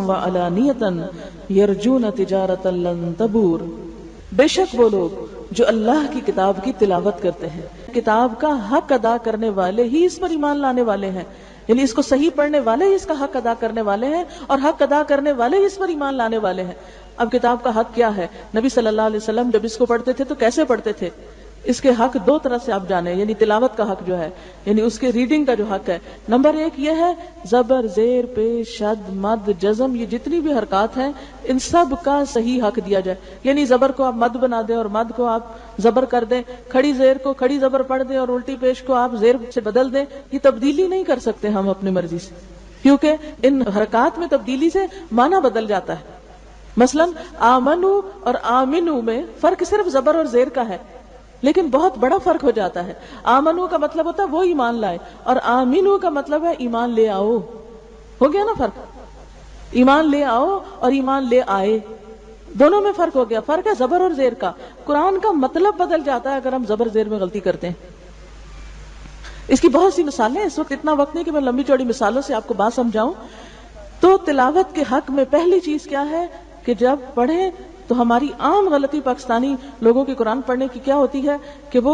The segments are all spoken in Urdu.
وعلانیۃ یرجون تجارۃ لن تبور. بے شک وہ لوگ جو اللہ کی کتاب کی تلاوت کرتے ہیں، کتاب کا حق ادا کرنے والے ہی اس پر ایمان لانے والے ہیں، یعنی اس کو صحیح پڑھنے والے ہی اس کا حق ادا کرنے والے ہیں، اور حق ادا کرنے والے ہی اس پر ایمان لانے والے ہیں. اب کتاب کا حق کیا ہے؟ نبی صلی اللہ علیہ وسلم جب اس کو پڑھتے تھے تو کیسے پڑھتے تھے؟ اس کے حق دو طرح سے آپ جانیں، یعنی تلاوت کا حق جو ہے، یعنی اس کے ریڈنگ کا جو حق ہے. نمبر ایک یہ ہے زبر، زیر، پیش، شد، مد، جزم، یہ جتنی بھی حرکات ہیں ان سب کا صحیح حق دیا جائے. یعنی زبر کو آپ مد بنا دیں اور مد کو آپ زبر کر دیں، کھڑی زیر کو کھڑی زبر پڑھ دیں اور الٹی پیش کو آپ زیر سے بدل دیں، یہ تبدیلی نہیں کر سکتے ہم اپنی مرضی سے، کیونکہ ان حرکات میں تبدیلی سے معنی بدل جاتا ہے. مثلا آمنو اور آمنو میں فرق صرف زبر اور زیر کا ہے، لیکن بہت بڑا فرق ہو جاتا ہے. آمنو کا مطلب ہوتا ہے وہ ایمان لائے، اور آمنو کا مطلب ہے ایمان لے آؤ. ہو گیا نا فرق؟ ایمان لے آؤ اور ایمان لے آئے، دونوں میں فرق ہو گیا. فرق ہے زبر اور زیر کا. قرآن کا مطلب بدل جاتا ہے اگر ہم زبر زیر میں غلطی کرتے ہیں. اس کی بہت سی مثالیں، اس وقت اتنا وقت نہیں کہ میں لمبی چوڑی مثالوں سے آپ کو بات سمجھاؤں. تو تلاوت کے حق میں پہلی چیز کیا ہے کہ جب پڑھیں تو ہماری عام غلطی پاکستانی لوگوں کی قرآن پڑھنے کی کیا ہوتی ہے کہ وہ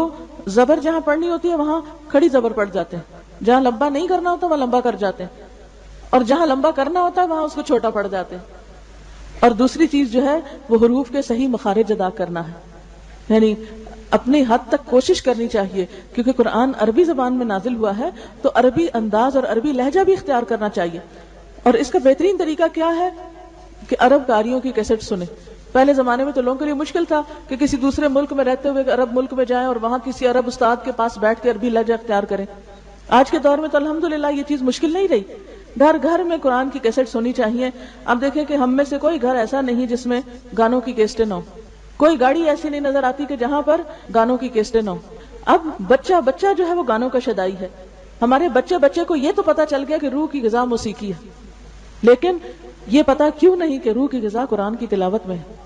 زبر جہاں پڑھنی ہوتی ہے وہاں کھڑی زبر پڑھ جاتے ہیں، جہاں لمبا نہیں کرنا ہوتا وہاں لمبا کر جاتے ہیں، اور جہاں لمبا کرنا ہوتا ہے وہاں اس کو چھوٹا پڑھ جاتے ہیں. اور دوسری چیز جو ہے وہ حروف کے صحیح مخارج ادا کرنا ہے، یعنی اپنی حد تک کوشش کرنی چاہیے، کیونکہ قرآن عربی زبان میں نازل ہوا ہے تو عربی انداز اور عربی لہجہ بھی اختیار کرنا چاہیے. اور اس کا بہترین طریقہ کیا ہے کہ عرب قاریوں کی کیسٹ سنیں. پہلے زمانے میں تو لوگوں کے لیے مشکل تھا کہ کسی دوسرے ملک میں رہتے ہوئے عرب ملک میں جائیں اور وہاں کسی عرب استاد کے پاس بیٹھ کے عربی لہجہ اختیار کریں. آج کے دور میں تو الحمدللہ یہ چیز مشکل نہیں رہی. گھر گھر میں قرآن کی کیسٹ سونی چاہیے. آپ دیکھیں کہ ہم میں سے کوئی گھر ایسا نہیں جس میں گانوں کی کیسٹیں نہ ہو، کوئی گاڑی ایسی نہیں نظر آتی کہ جہاں پر گانوں کی کیسٹیں نہ ہو. اب بچہ جو ہے وہ گانوں کا شدائی ہے. ہمارے بچے کو یہ تو پتا چل گیا کہ روح کی غذا موسیقی ہے، لیکن یہ پتا کیوں نہیں کہ روح کی غذا قرآن کی تلاوت میں ہے.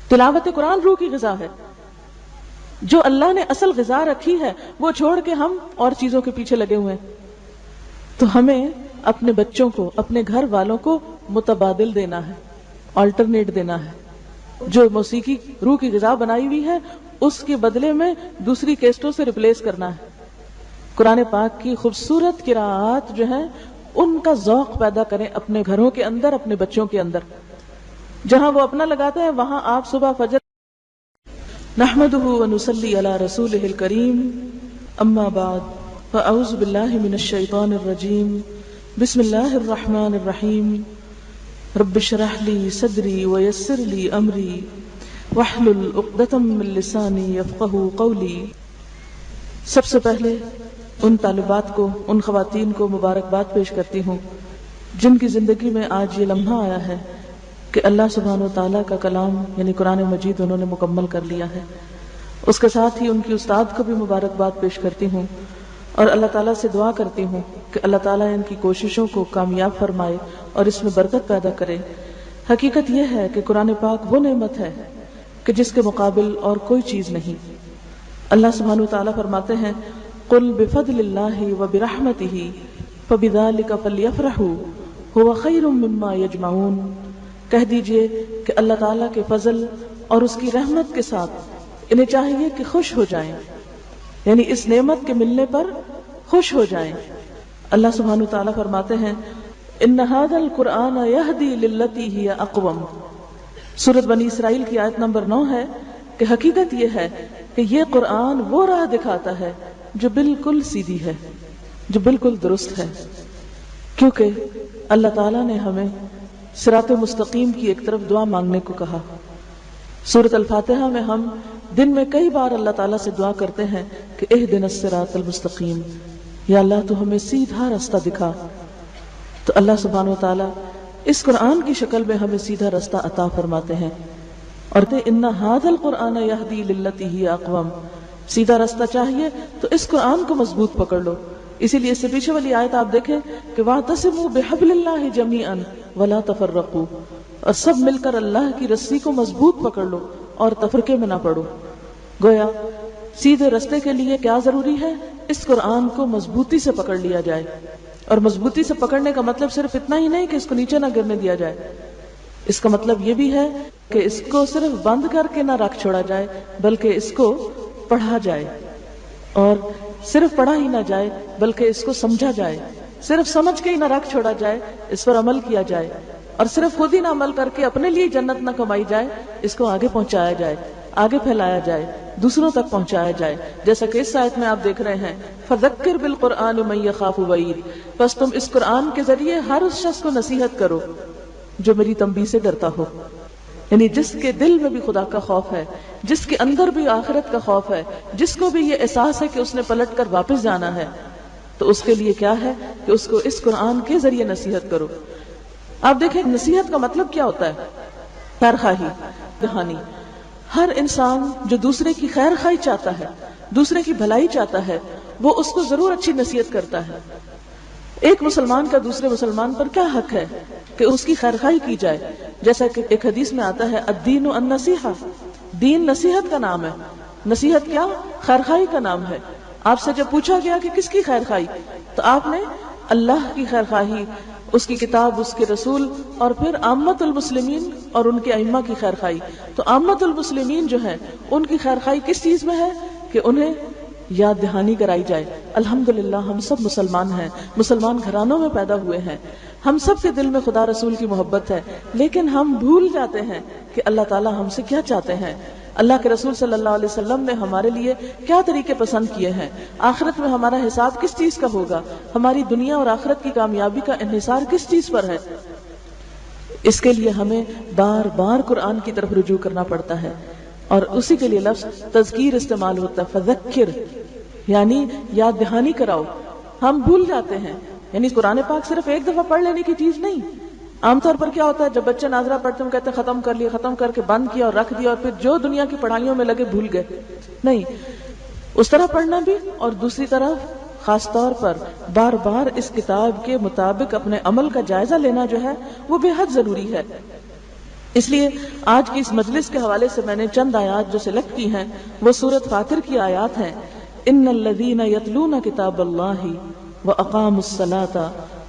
تلاوت قرآن روح کی غذا ہے. جو اللہ نے اصل غذا رکھی ہے وہ چھوڑ کے ہم اور چیزوں کے پیچھے لگے ہوئے ہیں. تو ہمیں اپنے بچوں کو، اپنے گھر والوں کو متبادل دینا ہے، آلٹرنیٹ دینا ہے. جو موسیقی روح کی غذا بنائی ہوئی ہے اس کے بدلے میں دوسری کیسٹوں سے ریپلیس کرنا ہے. قرآن پاک کی خوبصورت قراءات جو ہیں ان کا ذوق پیدا کریں اپنے گھروں کے اندر، اپنے بچوں کے اندر. جہاں وہ اپنا لگاتے ہیں وہاں آپ صبح فجر نحمدہ ونصلی علی رسولہ الکریم، اما بعد فاعوذ باللہ من الشیطان الرجیم، بسم اللہ الرحمن الرحیم، رب اشرح لی صدری ویسر لی امری واحلل عقدۃ من لسانی یفقہوا قولی. سب سے پہلے ان طالبات کو، ان خواتین کو مبارکباد پیش کرتی ہوں جن کی زندگی میں آج یہ لمحہ آیا ہے کہ اللہ سبحانہ و تعالیٰ کا کلام یعنی قرآن مجید انہوں نے مکمل کر لیا ہے. اس کے ساتھ ہی ان کی استاد کو بھی مبارکباد پیش کرتی ہوں اور اللہ تعالیٰ سے دعا کرتی ہوں کہ اللہ تعالیٰ ان کی کوششوں کو کامیاب فرمائے اور اس میں برکت پیدا کرے. حقیقت یہ ہے کہ قرآن پاک وہ نعمت ہے کہ جس کے مقابل اور کوئی چیز نہیں. اللہ سبحانہ و تعالیٰ فرماتے ہیں قل بفضل اللہ وبرحمتہ فبذلک فلیفرحوا ھو خیر مما یجمعون. کہہ دیجئے کہ اللہ تعالیٰ کے فضل اور اس کی رحمت کے ساتھ انہیں چاہیے کہ خوش ہو جائیں، یعنی اس نعمت کے ملنے پر خوش ہو جائیں. اللہ سبحانہ تعالیٰ فرماتے ہیں ان ھذا القرآن یہدی للتی ہی اقوم. سورۃ بنی اسرائیل کی آیت نمبر 9 ہے کہ حقیقت یہ ہے کہ یہ قرآن وہ راہ دکھاتا ہے جو بالکل سیدھی ہے، جو بالکل درست ہے. کیونکہ اللہ تعالیٰ نے ہمیں صراط مستقیم کی ایک طرف دعا مانگنے کو کہا. سورۃ الفاتحہ میں ہم دن میں کئی بار اللہ تعالیٰ سے دعا کرتے ہیں کہ اہدنا الصراط المستقیم، یا اللہ تو ہمیں سیدھا راستہ دکھا. تو اللہ سبحانہ و تعالیٰ اس قرآن کی شکل میں ہمیں سیدھا راستہ عطا فرماتے ہیں اور ان ھذا القرآن یہدی للتی ہی اقوم. سیدھا راستہ چاہیے تو اس قرآن کو مضبوط پکڑ لو. اسی لیے اس سے پیچھے والی آیت آپ دیکھیں کہ واعتصموا بحبل اللہ جمیعا ولا تفرقوا، اور سب مل کر اللہ کی رسی کو مضبوط پکڑ لو اور تفرقے میں نہ پڑو. گویا سیدھے رستے کے لیے کیا ضروری ہے؟ اس قرآن کو مضبوطی سے پکڑ لیا جائے. اور مضبوطی سے پکڑنے کا مطلب صرف اتنا ہی نہیں کہ اس کو نیچے نہ گرنے دیا جائے، اس کا مطلب یہ بھی ہے کہ اس کو صرف بند کر کے نہ رکھ چھوڑا جائے بلکہ اس کو پڑھا جائے، اور صرف پڑھا ہی نہ جائے بلکہ اس کو سمجھا جائے، صرف سمجھ کے ہی نہ رکھ چھوڑا جائے، اس پر عمل کیا جائے، اور صرف خود ہی نہ عمل کر کے اپنے لیے جنت نہ کمائی جائے، اس کو آگے پہنچایا جائے، آگے پھیلایا جائے، دوسروں تک پہنچایا جائے، جیسا کہ اس آیت میں آپ دیکھ رہے ہیں فَذَكِّرْ بِالْقُرْآنِ مَن يَخَافُ وَعِيدِ، بس تم اس قرآن کے ذریعے ہر اس شخص کو نصیحت کرو جو میری تنبیہ سے ڈرتا ہو، یعنی جس کے دل میں بھی خدا کا خوف ہے، جس کے اندر بھی آخرت کا خوف ہے، جس کو بھی یہ احساس ہے کہ اس نے پلٹ کر واپس جانا ہے، تو اس کے لیے کیا ہے کہ اس کو اس قرآن کے ذریعے نصیحت کرو۔ آپ دیکھیں نصیحت کا مطلب کیا ہوتا ہے؟ خیر خواہی، دہانی۔ ہر انسان جو دوسرے کی خیر خواہی چاہتا ہے، دوسرے کی بھلائی چاہتا ہے، وہ اس کو ضرور اچھی نصیحت کرتا ہے۔ ایک مسلمان کا دوسرے مسلمان پر کیا حق ہے کہ اس کی خیر خواہی کی جائے، جیسا کہ ایک حدیث میں آتا ہے الدین النصیحہ، دین نصیحت کا نام ہے۔ نصیحت کیا؟ خیر خواہی کا نام ہے۔ آپ سے جب پوچھا گیا کہ کس کی خیر خواہی، تو آپ نے اللہ کی خیر خواہی، اس کی کتاب، اس کے رسول، اور پھر عامت المسلمین اور ان کے ائمہ کی خیر خواہی۔ تو عامت المسلمین جو ہیں ان کی خیر خواہی کس چیز میں ہے کہ انہیں یاد دہانی کرائی جائے۔ الحمدللہ ہم سب مسلمان ہیں، مسلمان گھرانوں میں پیدا ہوئے ہیں، ہم سب کے دل میں خدا رسول کی محبت ہے، لیکن ہم بھول جاتے ہیں کہ اللہ تعالیٰ ہم سے کیا چاہتے ہیں، اللہ کے رسول صلی اللہ علیہ وسلم نے ہمارے لیے کیا طریقے پسند کیے ہیں، آخرت میں ہمارا حساب کس چیز کا ہوگا، ہماری دنیا اور آخرت کی کامیابی کا انحصار کس چیز پر ہے۔ اس کے لیے ہمیں بار بار قرآن کی طرف رجوع کرنا پڑتا ہے، اور اسی کے لیے لفظ تذکیر استعمال ہوتا ہے، فذکر یعنی یاد دہانی کراؤ۔ ہم بھول جاتے ہیں، یعنی قرآن پاک صرف ایک دفعہ پڑھ لینے کی چیز نہیں۔ عام طور پر کیا ہوتا ہے، جب بچے ناظرہ پڑھتے ہیں کہتے ہیں ختم کر لیا، ختم کر کے بند کیا اور رکھ دیا، اور پھر جو دنیا کی پڑھائیوں میں لگے بھول گئے۔ نہیں، اس طرح پڑھنا بھی، اور دوسری طرف خاص طور پر بار بار اس کتاب کے مطابق اپنے عمل کا جائزہ لینا جو ہے وہ بے حد ضروری ہے۔ اس لیے آج کی اس مجلس کے حوالے سے میں نے چند آیات جو سلیکٹ کی ہیں وہ سورۃ فاطر کی آیات ہیں۔ ان الذین یتلون کتاب اللہ واقاموا الصلاۃ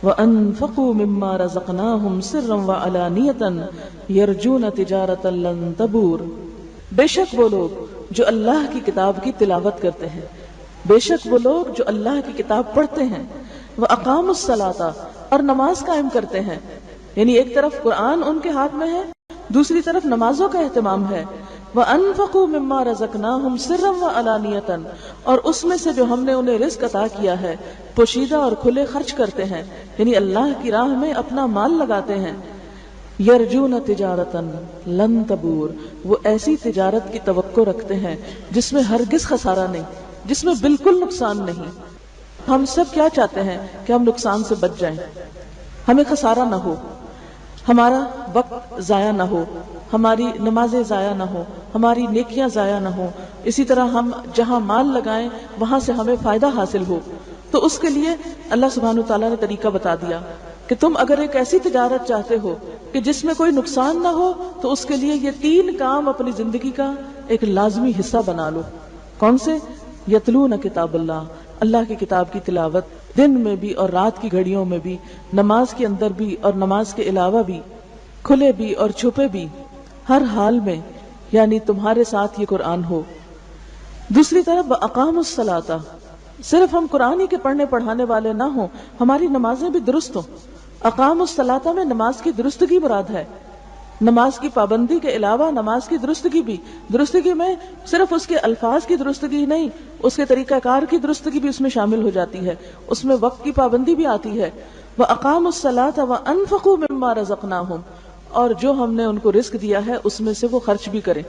وانفقوا مما رزقناہم سرا وعلانیۃ یرجون تجارۃ لن تبور، بے شک وہ لوگ جو اللہ کی کتاب کی تلاوت کرتے ہیں، بے شک وہ لوگ جو اللہ کی کتاب پڑھتے ہیں، واقاموا الصلاۃ اور نماز قائم کرتے ہیں، یعنی ایک طرف قرآن ان کے ہاتھ میں ہے، دوسری طرف نمازوں کا اہتمام ہے، وَأَنفَقُوا مِمَّا رَزَقْنَاهُمْ سِرًّا وَعَلَانِيَةً اور اس میں سے جو ہم نے انہیں رزق عطا کیا ہے پوشیدہ اور کھلے خرچ کرتے ہیں، یعنی اللہ کی راہ میں اپنا مال لگاتے ہیں۔ یرجون تجارتاً لن تبور، وہ ایسی تجارت کی توقع رکھتے ہیں جس میں ہرگز خسارہ نہیں، جس میں بالکل نقصان نہیں۔ ہم سب کیا چاہتے ہیں کہ ہم نقصان سے بچ جائیں، ہمیں خسارہ نہ ہو، ہمارا وقت ضائع نہ ہو، ہماری نمازیں ضائع نہ ہو، ہماری نیکیاں ضائع نہ ہو، اسی طرح ہم جہاں مال لگائیں وہاں سے ہمیں فائدہ حاصل ہو۔ تو اس کے لیے اللہ سبحانہ وتعالیٰ نے طریقہ بتا دیا کہ تم اگر ایک ایسی تجارت چاہتے ہو کہ جس میں کوئی نقصان نہ ہو تو اس کے لیے یہ 3 کام اپنی زندگی کا ایک لازمی حصہ بنا لو۔ کون سے؟ یتلون کتاب اللہ، اللہ کی کتاب کی تلاوت، دن میں بھی اور رات کی گھڑیوں میں بھی، نماز کے اندر بھی اور نماز کے علاوہ بھی، کھلے بھی اور چھپے بھی، ہر حال میں، یعنی تمہارے ساتھ یہ قرآن ہو۔ دوسری طرف اقام الصلاۃ، صرف ہم قرآن ہی کے پڑھنے پڑھانے والے نہ ہوں، ہماری نمازیں بھی درست ہوں۔ اقام الصلاۃ میں نماز کی درستگی مراد ہے، نماز کی پابندی کے علاوہ نماز کی درستگی بھی، درستگی میں صرف اس کے الفاظ کی درستگی نہیں، اس کے طریقہ کار کی درستگی بھی اس میں شامل ہو جاتی ہے، اس میں وقت کی پابندی بھی آتی ہے۔ وَأَقَامُوا الصَّلَاةَ وَأَنفَقُوا مِمَّا رَزَقْنَاهُمْ، اور جو ہم نے ان کو رزق دیا ہے اس میں سے وہ خرچ بھی کریں،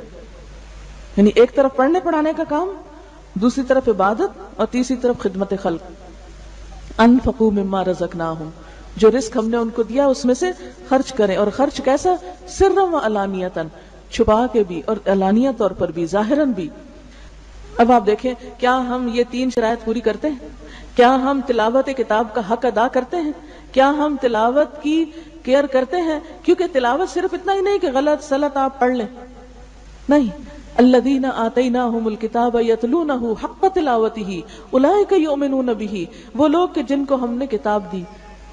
یعنی ایک طرف پڑھنے پڑھانے کا کام، دوسری طرف عبادت، اور تیسری طرف خدمت خلق۔ انفقوا مما رزقناہم، جو رزق ہم نے ان کو دیا اس میں سے خرچ کریں، اور خرچ کیسا؟ سرا و علانیتاً، چھپا کے بھی اور علانیہ طور پر بھی، ظاہراً بھی۔ اب آپ دیکھیں کیا ہم یہ 3 شرائط پوری کرتے ہیں؟ کیا ہم تلاوت کتاب کا حق ادا کرتے ہیں؟ کیا ہم تلاوت کی کیئر کرتے ہیں؟ کیونکہ تلاوت صرف اتنا ہی نہیں کہ غلط سلط آپ پڑھ لیں، نہیں، الذین آتیناہم الکتاب یتلونہ حق تلاوتہ اولئک یؤمنون بہ، وہ لوگ کہ جن کو ہم نے کتاب دی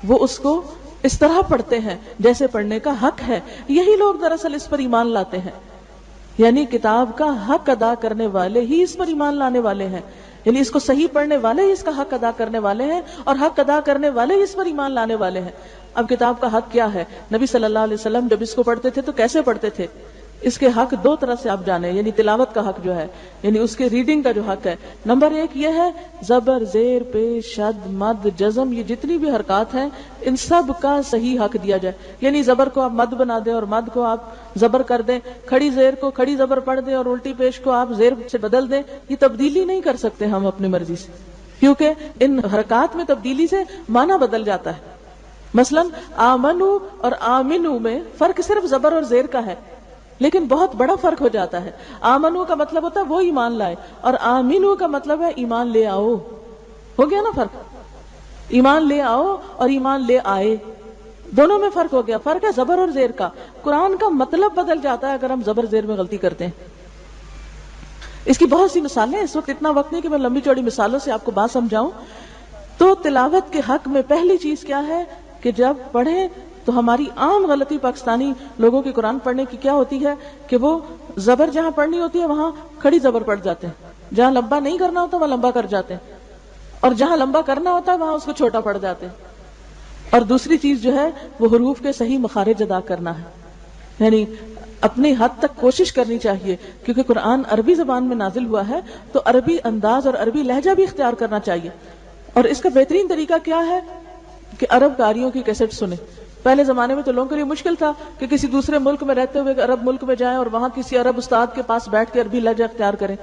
وہ اس کو اس طرح پڑھتے ہیں جیسے پڑھنے کا حق ہے، یہی لوگ دراصل اس پر ایمان لاتے ہیں. یعنی کتاب کا حق ادا کرنے والے ہی اس پر ایمان لانے والے ہیں، یعنی اس کو صحیح پڑھنے والے ہی اس کا حق ادا کرنے والے ہیں، اور حق ادا کرنے والے ہی اس پر ایمان لانے والے ہیں. اب کتاب کا حق کیا ہے؟ نبی صلی اللہ علیہ وسلم جب اس کو پڑھتے تھے تو کیسے پڑھتے تھے؟ اس کے حق دو طرح سے آپ جانیں، یعنی تلاوت کا حق جو ہے، یعنی اس کے ریڈنگ کا جو حق ہے. نمبر ایک یہ ہے زبر، زیر، پیش، شد، مد، جزم، یہ جتنی بھی حرکات ہیں ان سب کا صحیح حق دیا جائے. یعنی زبر کو آپ مد بنا دیں اور مد کو آپ زبر کر دیں، کھڑی زیر کو کھڑی زبر پڑھ دیں اور الٹی پیش کو آپ زیر سے بدل دیں، یہ تبدیلی نہیں کر سکتے ہم اپنی مرضی سے، کیونکہ ان حرکات میں تبدیلی سے معنی بدل جاتا ہے. مثلا آمنو اور آمنو میں فرق صرف زبر اور زیر کا ہے، لیکن بہت بڑا فرق ہو جاتا ہے. آمنو کا مطلب ہوتا ہے وہ ایمان لائے، اور آمنو کا مطلب ہے ایمان لے آؤ. ہو گیا نا فرق؟ ایمان لے آؤ اور ایمان لے آئے، دونوں میں فرق ہو گیا. فرق ہے زبر اور زیر کا. قرآن کا مطلب بدل جاتا ہے اگر ہم زبر زیر میں غلطی کرتے ہیں. اس کی بہت سی مثالیں، اس وقت اتنا وقت نہیں کہ میں لمبی چوڑی مثالوں سے آپ کو بات سمجھاؤں. تو تلاوت کے حق میں پہلی چیز کیا ہے کہ جب پڑھیں تو ہماری عام غلطی پاکستانی لوگوں کی قرآن پڑھنے کی کیا ہوتی ہے کہ وہ زبر جہاں پڑھنی ہوتی ہے وہاں کھڑی زبر پڑھ جاتے ہیں، جہاں لمبا نہیں کرنا ہوتا وہاں لمبا کر جاتے ہیں، اور جہاں لمبا کرنا ہوتا ہے وہاں اس کو چھوٹا پڑھ جاتے ہیں. اور دوسری چیز جو ہے وہ حروف کے صحیح مخارج ادا کرنا ہے. یعنی اپنی حد تک کوشش کرنی چاہیے، کیونکہ قرآن عربی زبان میں نازل ہوا ہے تو عربی انداز اور عربی لہجہ بھی اختیار کرنا چاہیے. اور اس کا بہترین طریقہ کیا ہے کہ عرب قاریوں کی کیسٹ سنیں. پہلے زمانے میں تو لوگوں کے لیے مشکل تھا کہ کسی دوسرے ملک میں رہتے ہوئے عرب ملک میں جائیں اور وہاں کسی عرب استاد کے پاس بیٹھ کے عربی لہجہ اختیار کریں.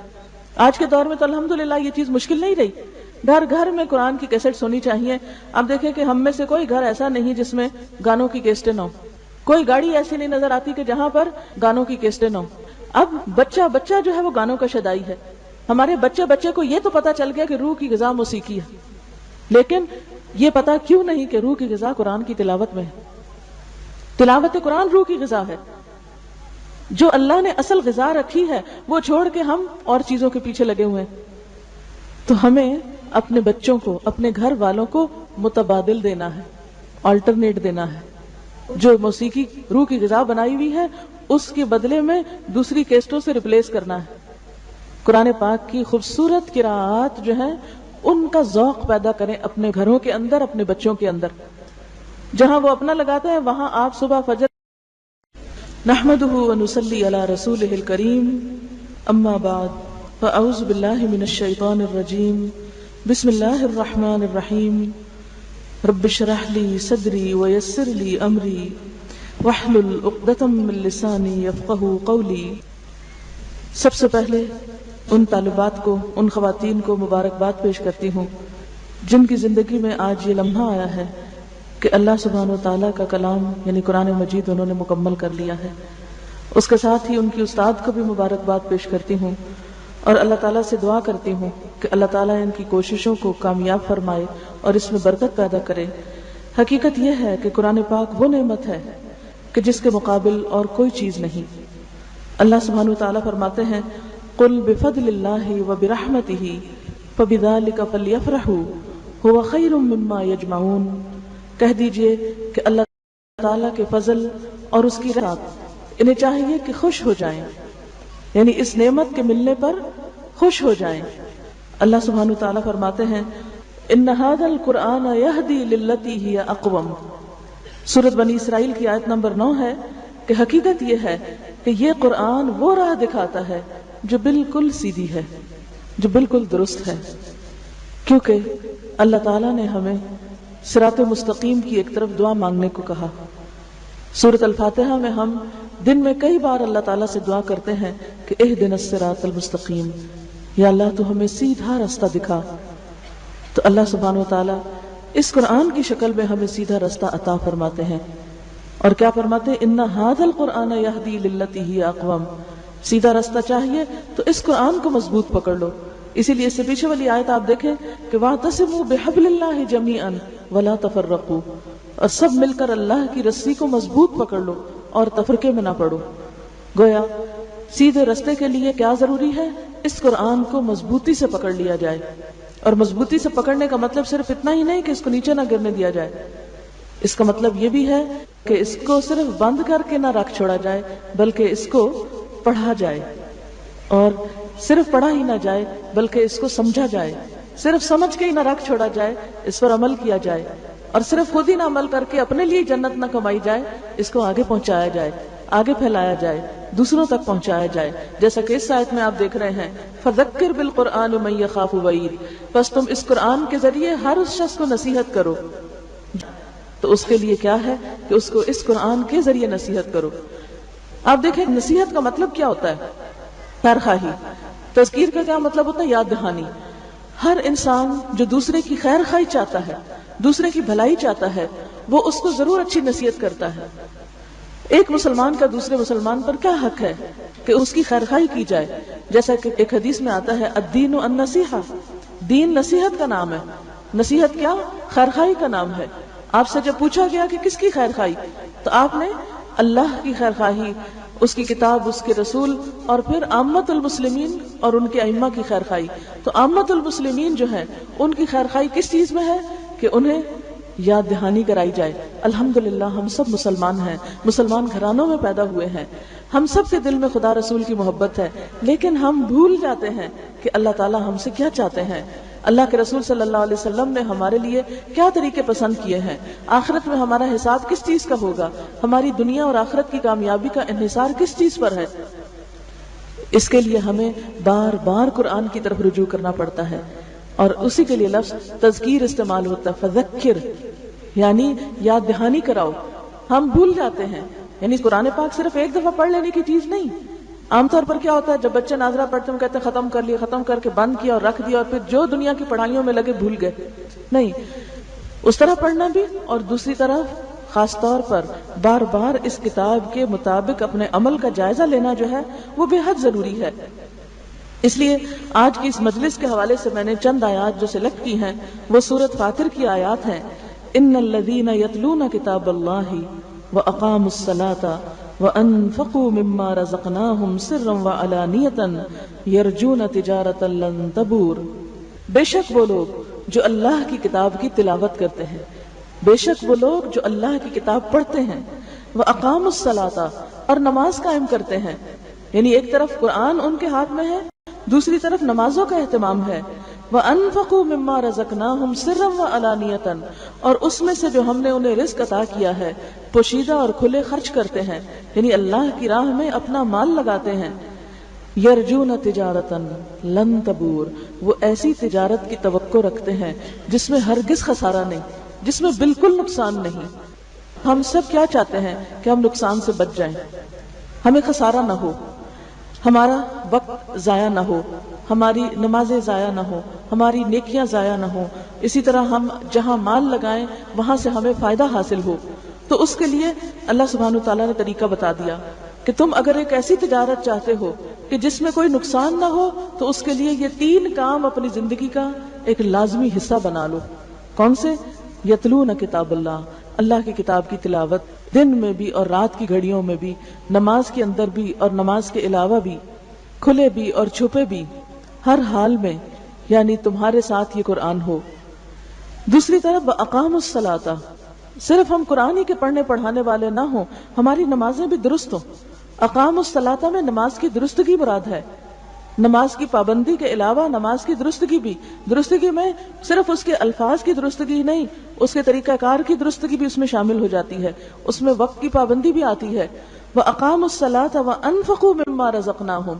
آج کے دور میں تو الحمدللہ یہ چیز مشکل نہیں رہی. گھر گھر میں قرآن کی کیسٹ سنی چاہیے. آپ دیکھیں کہ ہم میں سے کوئی گھر ایسا نہیں جس میں گانوں کی کیسٹیں نہ ہو، کوئی گاڑی ایسی نہیں نظر آتی کہ جہاں پر گانوں کی کیسٹیں نہ ہو. اب بچہ جو ہے وہ گانوں کا شدائی ہے. ہمارے بچے کو یہ تو پتا چل گیا کہ روح کی غذا موسیقی ہے، لیکن یہ پتا کیوں نہیں کہ روح کی غذا قرآن کی تلاوت میں ہے. تلاوت قرآن روح کی غذا ہے. جو اللہ نے اصل غذا رکھی ہے وہ چھوڑ کے ہم اور چیزوں کے پیچھے لگے ہوئے ہیں. تو ہمیں اپنے بچوں کو، اپنے گھر والوں کو متبادل دینا ہے، آلٹرنیٹ دینا ہے. جو موسیقی روح کی غذا بنائی ہوئی ہے اس کے بدلے میں دوسری کیسٹوں سے ریپلیس کرنا ہے. قرآن پاک کی خوبصورت قراءات جو ہیں ان کا ذوق پیدا کریں اپنے گھروں کے اندر، اپنے بچوں کے اندر. جہاں وہ اپنا لگاتے ہیں وہاں آپ صبح فجر نحمده ونصلي على رسوله الكريم اما بعد فاعوذ بالله من الشيطان الرجيم بسم الله الرحمن الرحيم رب اشرح لي صدري ويسر لي امري واحلل عقدة من لساني يفقهوا قولي. سب سے پہلے ان طالبات کو، ان خواتین کو مبارکباد پیش کرتی ہوں جن کی زندگی میں آج یہ لمحہ آیا ہے کہ اللہ سبحانہ وتعالیٰ کا کلام یعنی قرآن مجید انہوں نے مکمل کر لیا ہے. اس کے ساتھ ہی ان کی استاد کو بھی مبارکباد پیش کرتی ہوں اور اللہ تعالیٰ سے دعا کرتی ہوں کہ اللہ تعالیٰ ان کی کوششوں کو کامیاب فرمائے اور اس میں برکت پیدا کرے. حقیقت یہ ہے کہ قرآن پاک وہ نعمت ہے کہ جس کے مقابل اور کوئی چیز نہیں. اللہ سبحانہ وتعالیٰ فرماتے ہیں قُلْ بِفَضْلِ اللَّهِ وَبِرَحْمَتِهِ فَبِذَلِكَ فَلْيَفْرَحُوا هُوَ خَيْرٌ مِّمَّا يَجْمَعُونَ. کہہ دیجئے کہ اللہ تعالیٰ کے فضل اور اس کی رحمت انہیں چاہیے کہ خوش ہو جائیں، یعنی اس نعمت کے ملنے پر خوش ہو جائیں. اللہ سبحانہ وتعالیٰ فرماتے ہیں ان ھذا القرآن یہدی للتی ہی اقوم. سورۃ بنی اسرائیل کی آیت نمبر 9 ہے کہ حقیقت یہ ہے کہ یہ قرآن وہ راہ دکھاتا ہے جو بالکل سیدھی ہے، جو بالکل درست ہے. کیونکہ اللہ تعالیٰ نے ہمیں صراط مستقیم کی ایک طرف دعا مانگنے کو کہا. سورۃ الفاتحہ میں ہم دن میں کئی بار اللہ تعالیٰ سے دعا کرتے ہیں کہ اہدنا الصراط المستقیم، یا اللہ تو ہمیں سیدھا راستہ دکھا. تو اللہ سبحانہ وتعالیٰ اس قرآن کی شکل میں ہمیں سیدھا راستہ عطا فرماتے ہیں. اور کیا فرماتے ہیں ان ھذا القرآن یہدی للتی ہی اقوم. سیدھا راستہ چاہیے تو اس قرآن کو مضبوط پکڑ لو. اسی لیے اس سے پیچھے والی آیت آپ دیکھیں کہ وَاعْتَصِمُوا بِحَبْلِ اللَّهِ جَمِيعًا وَلَا تَفَرَّقُوا، اور سب مل کر اللہ کی رسی کو مضبوط پکڑ لو اور تفرقے میں نہ پڑو. گویا سیدھے رستے کے لیے کیا ضروری ہے؟ اس قرآن کو مضبوطی سے پکڑ لیا جائے. اور مضبوطی سے پکڑنے کا مطلب صرف اتنا ہی نہیں کہ اس کو نیچے نہ گرنے دیا جائے. اس کا مطلب یہ بھی ہے کہ اس کو صرف بند کر کے نہ رکھ چھوڑا جائے بلکہ اس کو پڑھا جائے. اور صرف پڑھا ہی نہ جائے بلکہ اس کو سمجھا جائے. صرف سمجھ کے ہی نہ رکھ چھوڑا جائے, اس پر عمل کیا جائے. اور صرف خود ہی نہ عمل کر کے اپنے لیے جنت نہ کمائی جائے, اس کو آگے پہنچایا جائے, آگے پھیلایا جائے, دوسروں تک پہنچایا جائے. جیسا کہ اس آیت میں آپ دیکھ رہے ہیں, فذکر بالقرآن من یخاف وعید, بس تم اس قرآن کے ذریعے ہر اس شخص کو نصیحت کرو. تو اس کے لیے کیا ہے کہ اس کو اس قرآن کے ذریعے نصیحت کرو. آپ دیکھیں نصیحت کا مطلب کیا ہوتا ہے؟ خیر خواہی. تذکیر کا کیا مطلب ہوتا ہے؟ یاد دہانی. ہر انسان جو دوسرے کی خیر خواہی چاہتا ہے, دوسرے کی بھلائی چاہتا ہے, وہ اس کو ضرور اچھی نصیحت کرتا ہے. ایک مسلمان کا دوسرے مسلمان پر کیا حق ہے کہ اس کی خیر خواہی کی جائے؟ جیسا کہ ایک حدیث میں آتا ہے, الدین النصیحہ, دین نصیحت کا نام ہے. نصیحت کیا؟ خیر خواہی کا نام ہے. آپ سے جب پوچھا گیا کہ کس کی خیر خواہی, تو آپ نے اللہ کی خیر خواہی, اس کی کتاب, اس کے رسول, اور پھر عامت المسلمین اور ان کے ائمہ کی خیر خواہی. تو عامت المسلمین جو ہیں ان کی خیر خواہی کس چیز میں ہے؟ کہ انہیں یاد دہانی کرائی جائے. الحمدللہ ہم سب مسلمان ہیں, مسلمان گھرانوں میں پیدا ہوئے ہیں, ہم سب کے دل میں خدا رسول کی محبت ہے, لیکن ہم بھول جاتے ہیں کہ اللہ تعالیٰ ہم سے کیا چاہتے ہیں, اللہ کے رسول صلی اللہ علیہ وسلم نے ہمارے لیے کیا طریقے پسند کیے ہیں, آخرت میں ہمارا حساب کس چیز کا ہوگا, ہماری دنیا اور آخرت کی کامیابی کا انحصار کس چیز پر ہے. اس کے لیے ہمیں بار بار قرآن کی طرف رجوع کرنا پڑتا ہے, اور اسی کے لیے لفظ تذکیر استعمال ہوتا ہے. فذکر یعنی یاد دہانی کراؤ. ہم بھول جاتے ہیں, یعنی قرآن پاک صرف ایک دفعہ پڑھ لینے کی چیز نہیں. عام طور پر کیا ہوتا ہے, جب بچے ناظرہ پڑھتے ہیں کہتے ہیں ختم کر لیا, ختم کر کے بند کیا اور رکھ دیا, اور پھر جو دنیا کی پڑھائیوں میں لگے بھول گئے. نہیں, اس طرح پڑھنا بھی, اور دوسری طرف خاص طور پر بار بار اس کتاب کے مطابق اپنے عمل کا جائزہ لینا جو ہے وہ بے حد ضروری ہے. اس لیے آج کی اس مجلس کے حوالے سے میں نے چند آیات جو سلیکٹ کی ہیں وہ سورۃ فاطر کی آیات ہیں. ان الذین یتلون کتاب اللہ واقاموا الصلاۃ وانفقوا مما رزقناہم سرا وعلانیۃ یرجون تجارۃ لن تبور. بے شک وہ لوگ جو اللہ کی کتاب کی تلاوت کرتے ہیں, بے شک وہ لوگ جو اللہ کی کتاب پڑھتے ہیں, واقاموا الصلاۃ اور نماز قائم کرتے ہیں. یعنی ایک طرف قرآن ان کے ہاتھ میں ہے, دوسری طرف نمازوں کا اہتمام ہے. وَأَنفَقُوا مِمَّا رَزَقْنَاهُمْ سِرًّا وَعَلَانِيَةً اور اس میں سے جو ہم نے انہیں رزق عطا کیا ہے پوشیدہ اور کھلے خرچ کرتے ہیں, یعنی اللہ کی راہ میں اپنا مال لگاتے ہیں. یرجون تجارةً لن تبور, وہ ایسی تجارت کی توقع رکھتے ہیں جس میں ہرگز خسارہ نہیں, جس میں بالکل نقصان نہیں. ہم سب کیا چاہتے ہیں کہ ہم نقصان سے بچ جائیں, ہمیں خسارہ نہ ہو, ہمارا وقت ضائع نہ ہو, ہماری نمازیں ضائع نہ ہو, ہماری نیکیاں ضائع نہ ہو, اسی طرح ہم جہاں مال لگائیں وہاں سے ہمیں فائدہ حاصل ہو. تو اس کے لیے اللہ سبحانہ وتعالیٰ نے طریقہ بتا دیا کہ تم اگر ایک ایسی تجارت چاہتے ہو کہ جس میں کوئی نقصان نہ ہو تو اس کے لیے یہ 3 کام اپنی زندگی کا ایک لازمی حصہ بنا لو. کون سے؟ یتلون کتاب اللہ, اللہ کی کتاب کی تلاوت, دن میں بھی اور رات کی گھڑیوں میں بھی, نماز کے اندر بھی اور نماز کے علاوہ بھی, کھلے بھی اور چھپے بھی, ہر حال میں, یعنی تمہارے ساتھ یہ قرآن ہو. دوسری طرف اقام الصلاۃ, صرف ہم قرآن ہی کے پڑھنے پڑھانے والے نہ ہوں, ہماری نمازیں بھی درست ہوں. اقام الصلاۃ میں نماز کی درستگی مراد ہے, نماز کی پابندی کے علاوہ نماز کی درستگی بھی. درستگی میں صرف اس کے الفاظ کی درستگی نہیں, اس کے طریقہ کار کی درستگی بھی اس میں شامل ہو جاتی ہے, اس میں وقت کی پابندی بھی آتی ہے. وَأَقَامُوا الصَّلَاةَ وَأَنفَقُوا مِمَّا رَزَقْنَاهُمْ,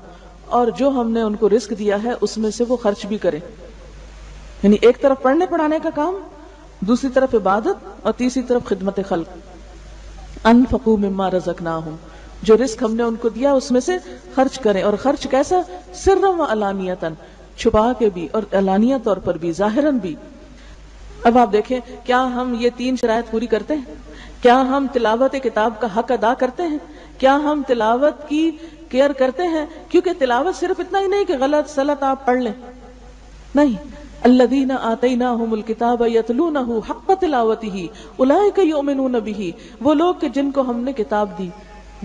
اور جو ہم نے ان کو رزق دیا ہے اس میں سے وہ خرچ بھی کریں. یعنی ایک طرف پڑھنے پڑھانے کا کام, دوسری طرف عبادت, اور تیسری طرف خدمت خلق. انفقوا مما رزقناہم, جو رزق ہم نے ان کو دیا اس میں سے خرچ کریں, اور خرچ کیسا؟ سرا و علانیتاً, چھپا کے بھی اور علانیہ طور پر بھی, ظاہراً بھی. اب آپ دیکھیں, کیا ہم یہ 3 شرائط پوری کرتے ہیں؟ کیا ہم تلاوت کتاب کا حق ادا کرتے ہیں؟ کیا ہم تلاوت کی کیئر کرتے ہیں؟ کیونکہ تلاوت صرف اتنا ہی نہیں کہ غلط سلط آپ پڑھ لیں, نہیں. الذین آتیناہم الکتاب یتلونہ حق تلاوتہ اولئک یؤمنون بہ, وہ لوگ کہ جن کو ہم نے کتاب دی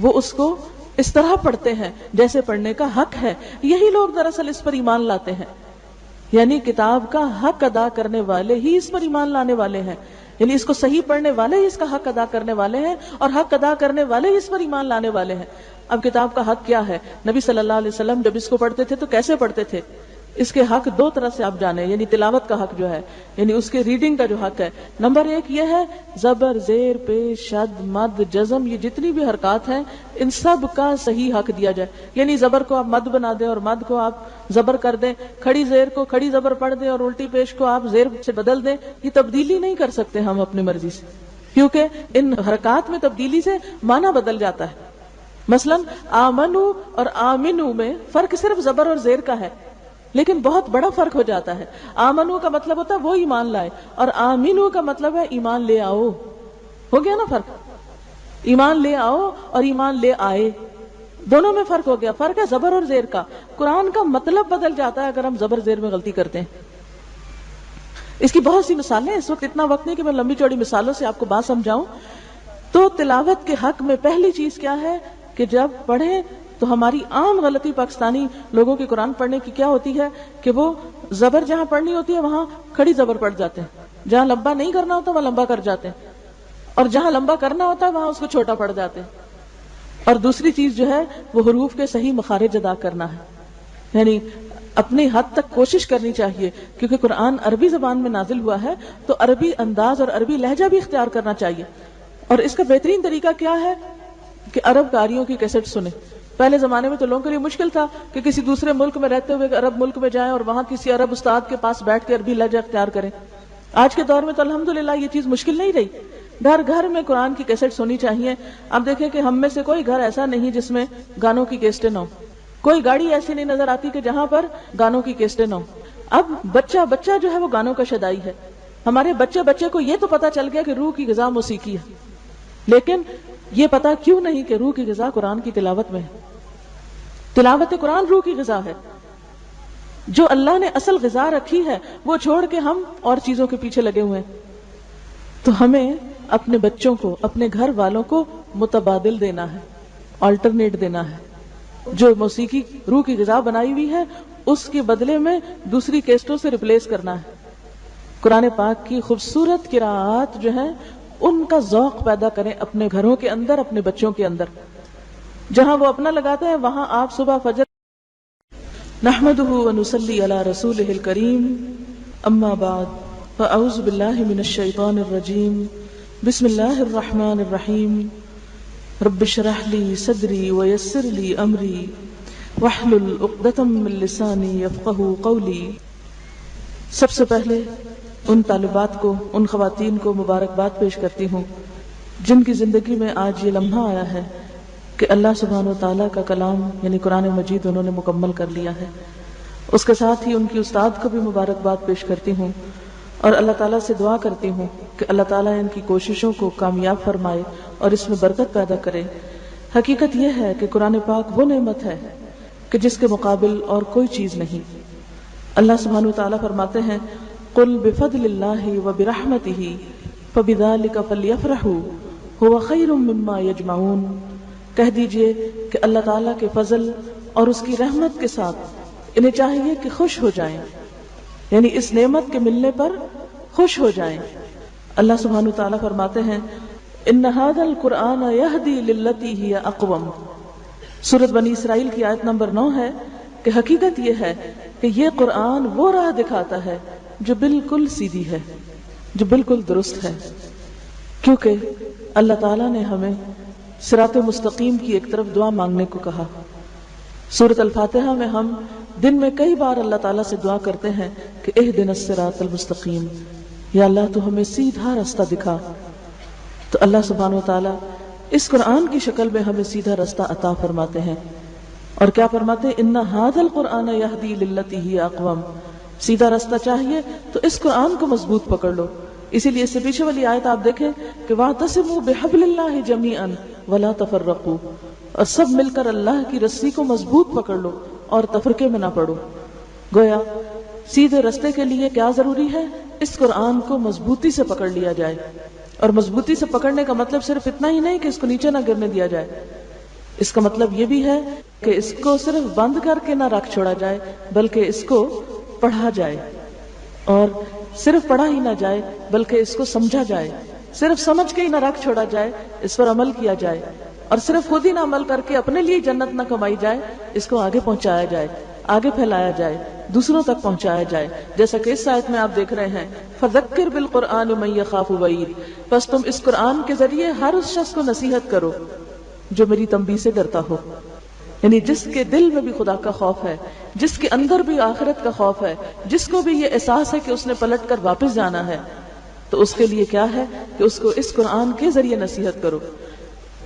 وہ اس کو اس طرح پڑھتے ہیں جیسے پڑھنے کا حق ہے، یہی لوگ دراصل اس پر ایمان لاتے ہیں. یعنی کتاب کا حق ادا کرنے والے ہی اس پر ایمان لانے والے ہیں، یعنی اس کو صحیح پڑھنے والے ہی اس کا حق ادا کرنے والے ہیں، اور حق ادا کرنے والے ہی اس پر ایمان لانے والے ہیں. اب کتاب کا حق کیا ہے؟ نبی صلی اللہ علیہ وسلم جب اس کو پڑھتے تھے تو کیسے پڑھتے تھے؟ اس کے حق دو طرح سے آپ جانیں، یعنی تلاوت کا حق جو ہے، یعنی اس کے ریڈنگ کا جو حق ہے. نمبر ایک یہ ہے زبر، زیر، پیش، شد، مد، جزم، یہ جتنی بھی حرکات ہیں ان سب کا صحیح حق دیا جائے. یعنی زبر کو آپ مد بنا دیں اور مد کو آپ زبر کر دیں، کھڑی زیر کو کھڑی زبر پڑھ دیں اور الٹی پیش کو آپ زیر سے بدل دیں، یہ تبدیلی نہیں کر سکتے ہم اپنی مرضی سے، کیونکہ ان حرکات میں تبدیلی سے معنی بدل جاتا ہے. مثلا آمنو اور آمنو میں فرق صرف زبر اور زیر کا ہے، لیکن بہت بڑا فرق ہو جاتا ہے. آمنو کا مطلب ہوتا ہے وہ ایمان لائے، اور آمینو کا مطلب ہے ایمان لے آؤ. ہو گیا نا فرق؟ ایمان لے آؤ اور ایمان لے آئے، دونوں میں فرق ہو گیا. فرق ہے زبر اور زیر کا. قرآن کا مطلب بدل جاتا ہے اگر ہم زبر زیر میں غلطی کرتے ہیں. اس کی بہت سی مثالیں، اس وقت اتنا وقت نہیں کہ میں لمبی چوڑی مثالوں سے آپ کو بات سمجھاؤں. تو تلاوت کے حق میں پہلی چیز کیا ہے کہ جب پڑھیں تو ہماری عام غلطی پاکستانی لوگوں کی قرآن پڑھنے کی کیا ہوتی ہے کہ وہ زبر جہاں پڑھنی ہوتی ہے وہاں کھڑی زبر پڑھ جاتے ہیں، جہاں لمبا نہیں کرنا ہوتا وہاں لمبا کر جاتے ہیں، اور جہاں لمبا کرنا ہوتا ہے وہاں اس کو چھوٹا پڑھ جاتے ہیں. اور دوسری چیز جو ہے وہ حروف کے صحیح مخارج ادا کرنا ہے. یعنی اپنی حد تک کوشش کرنی چاہیے، کیونکہ قرآن عربی زبان میں نازل ہوا ہے تو عربی انداز اور عربی لہجہ بھی اختیار کرنا چاہیے. اور اس کا بہترین طریقہ کیا ہے کہ عرب قاریوں کی کیسٹ سنیں. پہلے زمانے میں تو لوگوں کے لیے مشکل تھا کہ کسی دوسرے ملک میں رہتے ہوئے عرب ملک میں جائیں اور وہاں کسی عرب استاد کے پاس بیٹھ کے عربی لہجہ اختیار کریں. آج کے دور میں تو الحمدللہ یہ چیز مشکل نہیں رہی. گھر گھر میں قرآن کی کیسٹ سنی چاہیے. اب دیکھیں کہ ہم میں سے کوئی گھر ایسا نہیں جس میں گانوں کی کیسٹیں نہ ہو، کوئی گاڑی ایسی نہیں نظر آتی کہ جہاں پر گانوں کی کیسٹیں نہ ہو. اب بچہ جو ہے وہ گانوں کا شدائی ہے. ہمارے بچے کو یہ تو پتا چل گیا کہ روح کی غذا موسیقی ہے، لیکن یہ پتا کیوں نہیں کہ روح کی غذا قرآن کی تلاوت میں ہے. تلاوت قرآن روح کی غذا ہے. جو اللہ نے اصل غذا رکھی ہے وہ چھوڑ کے ہم اور چیزوں کے پیچھے لگے ہوئے ہیں. تو ہمیں اپنے بچوں کو، اپنے گھر والوں کو متبادل دینا ہے، آلٹرنیٹ دینا ہے. جو موسیقی روح کی غذا بنائی ہوئی ہے اس کے بدلے میں دوسری کیسٹوں سے ریپلیس کرنا ہے. قرآن پاک کی خوبصورت قراءات جو ہیں ان کا ذوق پیدا کریں اپنے گھروں کے اندر، اپنے بچوں کے اندر. جہاں وہ اپنا لگاتے ہیں وہاں آپ صبح فجر نحمده ونصلي على رسوله الكريم اما بعد فاعوذ بالله من الشيطان الرجيم بسم الله الرحمن الرحيم رب اشرح لي صدري ويسر لي امري واحلل عقدة من لساني يفقهوا قولي. سب سے پہلے ان طالبات کو، ان خواتین کو مبارکباد پیش کرتی ہوں جن کی زندگی میں آج یہ لمحہ آیا ہے کہ اللہ سبحانہ و تعالیٰ کا کلام یعنی قرآن مجید انہوں نے مکمل کر لیا ہے. اس کے ساتھ ہی ان کی استاد کو بھی مبارکباد پیش کرتی ہوں اور اللہ تعالیٰ سے دعا کرتی ہوں کہ اللہ تعالیٰ ان کی کوششوں کو کامیاب فرمائے اور اس میں برکت پیدا کرے. حقیقت یہ ہے کہ قرآن پاک وہ نعمت ہے کہ جس کے مقابل اور کوئی چیز نہیں. اللہ سبحانہ و تعالیٰ فرماتے ہیں قل بفضل اللہ وبرحمتہ فبذلک فلیفرحوا ھو خیر مما یجمعون. کہہ دیجئے کہ اللہ تعالیٰ کے فضل اور اس کی رحمت کے ساتھ انہیں چاہیے کہ خوش ہو جائیں، یعنی اس نعمت کے ملنے پر خوش ہو جائیں. اللہ سبحانہ وتعالیٰ فرماتے ہیں ان ھذا القرآن یہدی للتی ہی اقوم. سورۃ بنی اسرائیل کی آیت نمبر 9 ہے کہ حقیقت یہ ہے کہ یہ قرآن وہ راہ دکھاتا ہے جو بالکل سیدھی ہے، جو بالکل درست ہے. کیونکہ اللہ تعالیٰ نے ہمیں صراط مستقیم کی ایک طرف دعا مانگنے کو کہا. سورۃ الفاتحہ میں ہم دن میں کئی بار اللہ تعالیٰ سے دعا کرتے ہیں کہ اہدنا الصراط المستقیم، یا اللہ تو ہمیں سیدھا راستہ دکھا. تو اللہ سبحانہ وتعالیٰ اس قرآن کی شکل میں ہمیں سیدھا راستہ عطا فرماتے ہیں. اور کیا فرماتے ہیں ان ھذا القرآن یہدی للتی ہی اقوم. سیدھا راستہ چاہیے تو اس قرآن کو مضبوط پکڑ لو. اسی لیے اس سے پیچھے والی آیت آپ دیکھیں کہ واعتصموا بحبل اللہ جمیعا ولا تفرقوا، اور سب مل کر اللہ کی رسی کو مضبوط پکڑ لو اور تفرقے میں نہ پڑو. گویا سیدھے رستے کے لیے کیا ضروری ہے؟ اس قرآن کو مضبوطی سے پکڑ لیا جائے. اور مضبوطی سے پکڑنے کا مطلب صرف اتنا ہی نہیں کہ اس کو نیچے نہ گرنے دیا جائے، اس کا مطلب یہ بھی ہے کہ اس کو صرف بند کر کے نہ رکھ چھوڑا جائے بلکہ اس کو پڑھا جائے، اور صرف پڑھا ہی نہ جائے بلکہ اس کو سمجھا جائے، صرف سمجھ کے ہی نہ رکھ چھوڑا جائے، اس پر عمل کیا جائے، اور صرف خود ہی نہ عمل کر کے اپنے لیے جنت نہ کمائی جائے، اس کو آگے پہنچایا جائے، آگے پھیلایا جائے، دوسروں تک پہنچایا جائے. جیسا کہ اس آیت میں آپ دیکھ رہے ہیں فَذَكِّرْ بِالْقُرْآنِ مَن يَخَافُ وَعِيدِ، بس تم اس قرآن کے ذریعے ہر اس شخص کو نصیحت کرو جو میری تنبیہ سے ڈرتا ہو، یعنی جس کے دل میں بھی خدا کا خوف ہے، جس کے اندر بھی آخرت کا خوف ہے، جس کو بھی یہ احساس ہے کہ اس نے پلٹ کر واپس جانا ہے، تو اس کے لیے کیا ہے کہ اس کو اس قرآن کے ذریعے نصیحت کرو.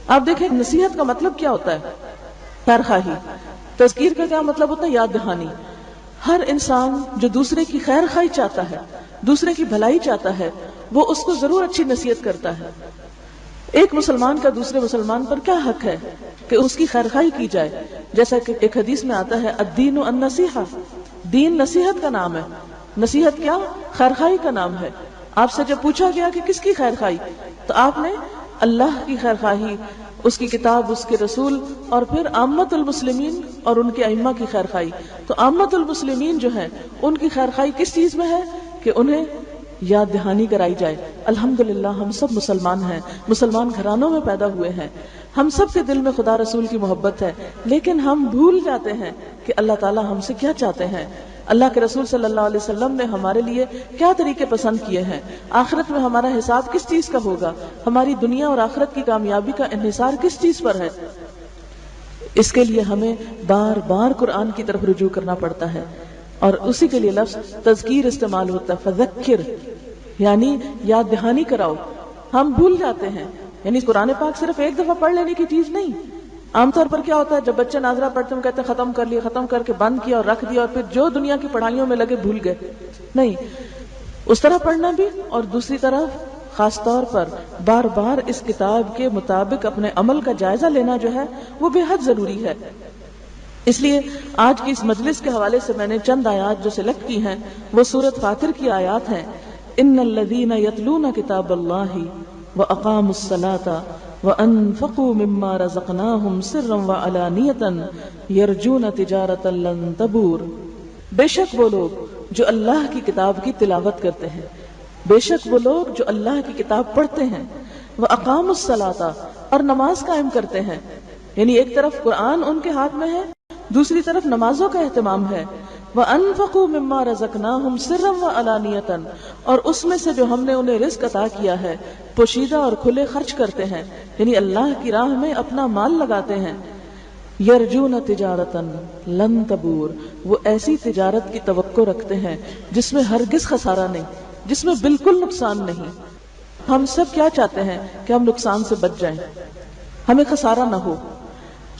آپ دیکھیں نصیحت کا مطلب کیا ہوتا ہے؟ خیر خواہی. تذکیر کا کیا مطلب ہوتا ہے؟ یاد دہانی. ہر انسان جو دوسرے کی خیر خواہی چاہتا ہے، دوسرے کی بھلائی چاہتا ہے، وہ اس کو ضرور اچھی نصیحت کرتا ہے. ایک مسلمان کا دوسرے مسلمان پر کیا حق ہے کہ اس کی خیر خواہی کی جائے؟ جیسا کہ ایک حدیث میں آتا ہے الدین النصیحہ، دین نصیحت کا نام ہے. نصیحت کیا؟ خیر خواہی کا نام ہے. آپ سے جب پوچھا گیا کہ کس کی خیر خواہی، تو آپ نے اللہ کی خیر خواہی، اس کی کتاب، اس کے رسول، اور پھر عامت المسلمین اور ان کے ائمہ کی خیر خواہی. تو عامت المسلمین جو ہیں ان کی خیر خواہی کس چیز میں ہے؟ کہ انہیں یاد دہانی کرائی جائے. الحمدللہ ہم سب مسلمان ہیں، مسلمان گھرانوں میں پیدا ہوئے ہیں، ہم سب کے دل میں خدا رسول کی محبت ہے، لیکن ہم بھول جاتے ہیں کہ اللہ تعالیٰ ہم سے کیا چاہتے ہیں، اللہ کے رسول صلی اللہ علیہ وسلم نے ہمارے لیے کیا طریقے پسند کیے ہیں، آخرت میں ہمارا حساب کس چیز کا ہوگا، ہماری دنیا اور آخرت کی کامیابی کا انحصار کس چیز پر ہے. اس کے لیے ہمیں بار بار قرآن کی طرف رجوع کرنا پڑتا ہے، اور اسی کے لیے لفظ تذکیر استعمال ہوتا ہے. فذکر یعنی یاد دہانی کراؤ. ہم بھول جاتے ہیں، یعنی قرآن پاک صرف ایک دفعہ پڑھ لینے کی چیز نہیں. عام طور پر کیا ہوتا ہے، جب بچے ناظرہ پڑھتے ہیں کہتے ہیں ختم کر لیا، ختم کر کے بند کیا اور رکھ دیا، اور پھر جو دنیا کی پڑھائیوں میں لگے بھول گئے. نہیں، اس طرح پڑھنا بھی، اور دوسری طرف خاص طور پر بار بار اس کتاب کے مطابق اپنے عمل کا جائزہ لینا جو ہے وہ بے حد ضروری ہے. اس لیے آج کی اس مجلس کے حوالے سے میں نے چند آیات جو سلیکٹ کی ہیں وہ سورۃ فاطر کی آیات ہیں. ان الذین یتلون کتاب اللہ واقاموا الصلاة وانفقوا مما رزقناہم سرا وعلانیۃ یرجون تجارۃ لن تبور. بے شک وہ لوگ جو اللہ کی کتاب کی تلاوت کرتے ہیں، بے شک وہ لوگ جو اللہ کی کتاب پڑھتے ہیں، واقاموا الصلاة اور نماز قائم کرتے ہیں. یعنی ایک طرف قرآن ان کے ہاتھ میں ہے، دوسری طرف نمازوں کا اہتمام ہے. وَأَنفَقُوا مِمَّا رَزَقْنَاهُمْ سِرًّا وَعَلَانِيَةً اور اس میں سے جو ہم نے انہیں رزق عطا کیا ہے پوشیدہ اور کھلے خرچ کرتے ہیں، یعنی اللہ کی راہ میں اپنا مال لگاتے ہیں. يَرْجُونَ تِجَارَةً لَن تَبُورَ وہ ایسی تجارت کی توقع رکھتے ہیں جس میں ہرگز خسارہ نہیں، جس میں بالکل نقصان نہیں. ہم سب کیا چاہتے ہیں کہ ہم نقصان سے بچ جائیں، ہمیں خسارہ نہ ہو،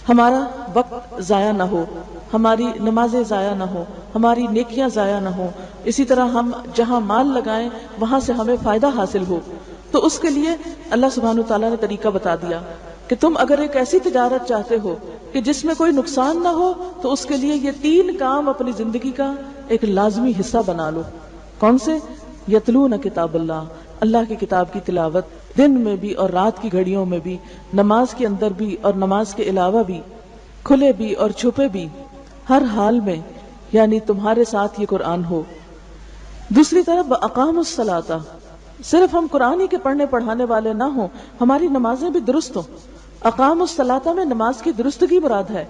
ہمارا وقت ضائع نہ ہو، ہماری نمازیں ضائع نہ ہو، ہماری نیکیاں ضائع نہ ہو، اسی طرح ہم جہاں مال لگائیں وہاں سے ہمیں فائدہ حاصل ہو. تو اس کے لیے اللہ سبحانہ وتعالیٰ نے طریقہ بتا دیا کہ تم اگر ایک ایسی تجارت چاہتے ہو کہ جس میں کوئی نقصان نہ ہو تو اس کے لیے یہ 3 کام اپنی زندگی کا ایک لازمی حصہ بنا لو. کون سے؟ یتلون کتاب اللہ، اللہ کی کتاب کی تلاوت دن میں بھی اور رات کی گھڑیوں میں بھی، نماز کے اندر بھی اور نماز کے علاوہ بھی، کھلے بھی اور چھپے بھی، ہر حال میں، یعنی تمہارے ساتھ یہ قرآن ہو. دوسری طرف اقام الصلاۃ صرف ہم قرآن ہی کے پڑھنے پڑھانے والے نہ ہوں، ہماری نمازیں بھی درست ہوں. اقام الصلاۃ میں نماز کی درستگی مراد ہے،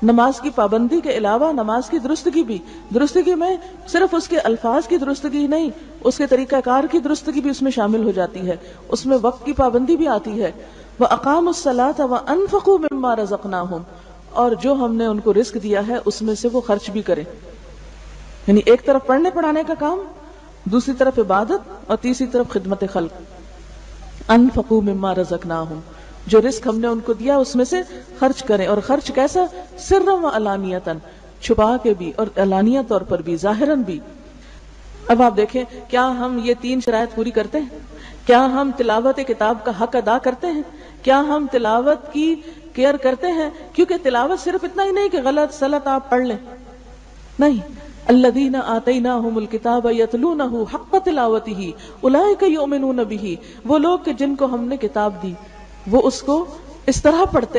نماز کی پابندی کے علاوہ نماز کی درستگی بھی. درستگی میں صرف اس کے الفاظ کی درستگی نہیں، اس کے طریقہ کار کی درستگی بھی اس میں شامل ہو جاتی ہے، اس میں وقت کی پابندی بھی آتی ہے. وَأَقَامُوا الصَّلَاةَ وَأَنفَقُوا مِمَّا رَزَقْنَاهُمْ اور جو ہم نے ان کو رزق دیا ہے اس میں سے وہ خرچ بھی کریں. یعنی ایک طرف پڑھنے پڑھانے کا کام، دوسری طرف عبادت، اور تیسری طرف خدمت خلق. انفقوا مما رزقناہم جو رزق ہم نے ان کو دیا اس میں سے خرچ کریں. اور خرچ کیسا؟ سرا و علانیتاً چھپا کے بھی اور علانیہ طور پر بھی، ظاہراً بھی. اب آپ دیکھیں کیا ہم یہ 3 شرائط پوری کرتے ہیں؟ کیا ہم تلاوت کتاب کا حق ادا کرتے ہیں؟ کیا ہم تلاوت کی کیئر کرتے ہیں؟ کیونکہ تلاوت صرف اتنا ہی نہیں کہ غلط سلط آپ پڑھ لیں، نہیں. الذین آتیناہم الکتاب یتلونہ حق تلاوتہ اولئک یؤمنون بہ وہ لوگ کہ جن کو ہم نے کتاب دی وہ اس کو اس طرح پڑھتے